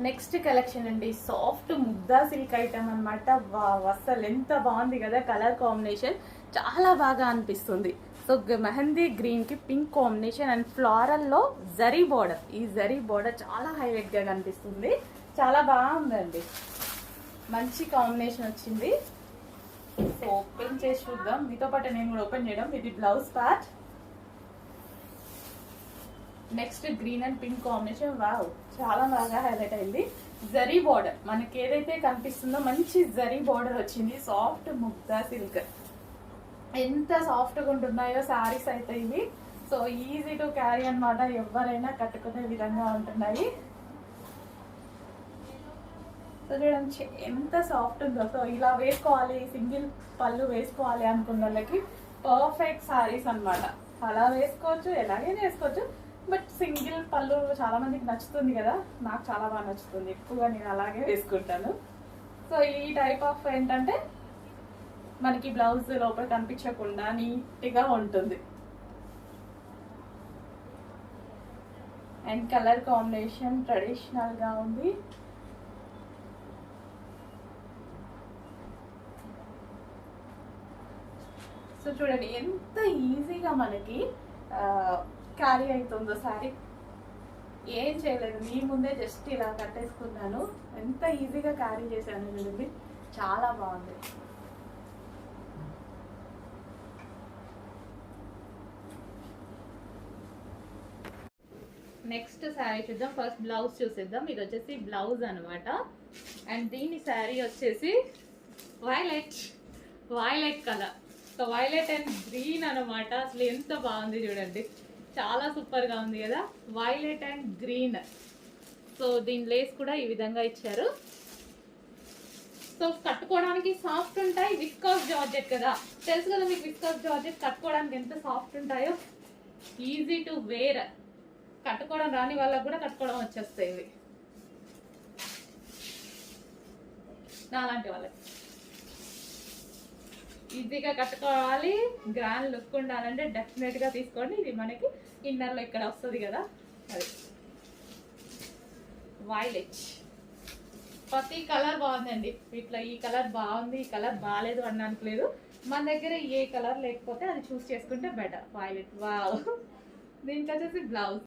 Next collection అండి, soft ముద్దా silk item అనమాట. అసలు ఎంత బాగుంది కదా, కలర్ కాంబినేషన్ చాలా బాగా అనిపిస్తుంది. సో మెహందీ గ్రీన్ కి పింక్ కాంబినేషన్ అండ్ ఫ్లారల్ లో జరీ బోర్డర్. ఈ జరీ బోర్డర్ చాలా హైలైట్ గా కనిపిస్తుంది, చాలా బాగుందండి. మంచి కాంబినేషన్ వచ్చింది. సో ఓపెన్ చేసి చూద్దాం, మీతో పాటు నేను కూడా ఓపెన్ చేయడం. ఇది blouse part. Next green and pink combination. Wow, చాలా బాగా హైలైట్ అయింది. జరీ బార్డర్ మనకి ఏదైతే కనిపిస్తుందో మంచి జరీ బార్డర్ వచ్చింది. Soft Mugdha silk. ఎంత సాఫ్ట్గా ఉంటున్నాయో శారీస్ అయితే ఇవి. సో ఈజీ టు క్యారీ అనమాట, ఎవరైనా కట్టుకునే విధంగా ఉంటున్నాయి. సో చూడండి ఎంత సాఫ్ట్ ఉందో. సో ఇలా వేసుకోవాలి, సింగిల్ పళ్ళు వేసుకోవాలి అనుకున్న వాళ్ళకి పర్ఫెక్ట్ శారీస్ అనమాట. అలా వేసుకోవచ్చు, ఎలాగైనా వేసుకోవచ్చు. బట్ సింగిల్ పళ్ళు చాలా మందికి నచ్చుతుంది కదా, నాకు చాలా బాగా నచ్చుతుంది. ఎక్కువగా నేను అలాగే వేసుకుంటాను. సో ఈ టైప్ ఆఫ్ ఏంటంటే మనకి బ్లౌజ్ లోపల కనిపించకుండా నీట్గా ఉంటుంది. అండ్ కలర్ కాంబినేషన్ ట్రెడిషనల్గా ఉంది. సో చూడండి ఎంత ఈజీగా మనకి క్యారీ అవుతుందో శారీ. ఏం చేయలేదు, మీ ముందే జస్ట్ ఇలా కట్టేసుకున్నాను. ఎంత ఈజీగా క్యారీ చేశాను చూడండి, చాలా బాగుంది. నెక్స్ట్ శారీ చూద్దాం. ఫస్ట్ బ్లౌజ్ చూసేద్దాం. ఇది వచ్చేసి బ్లౌజ్ అనమాట. అండ్ దీని శారీ వచ్చేసి violet colour. So violet and green అనమాట. అసలు ఎంత బాగుంది చూడండి, చాలా సూపర్ గా ఉంది కదా, వైలెట్ అండ్ గ్రీన్. సో దీని లేస్ కూడా ఈ విధంగా ఇచ్చారు. సో కట్టుకోవడానికి సాఫ్ట్ ఉంటాయి. విస్కాస్ జార్జెట్ కదా, తెలుసు కదా మీకు, విస్కాస్ జార్జెట్ కట్టుకోవడానికి ఎంత సాఫ్ట్ ఉంటాయో. ఈజీ టు వేర్, కట్టుకోవడం రాని వాళ్ళకు కూడా కట్టుకోవడం వచ్చేస్తాయి ఇవి, నాలాంటి వాళ్ళకి. ఈజీగా కట్టుకోవాలి, గ్రాండ్ లుక్ ఉండాలంటే డెఫినెట్ గా తీసుకోండి. ఇది మనకి ఇన్నర్ లో ఇక్కడ వస్తుంది కదా, అది వైలెట్. ప్రతి కలర్ బాగుందండి ఇట్లా. ఈ కలర్ బాగుంది, ఈ కలర్ బాగాలేదు అనడానికి లేదు. మన దగ్గర ఏ కలర్ లేకపోతే అది చూస్ చేసుకుంటే బెటర్. వైలెట్. వావ్. దీనికి వచ్చేసి బ్లౌజ్.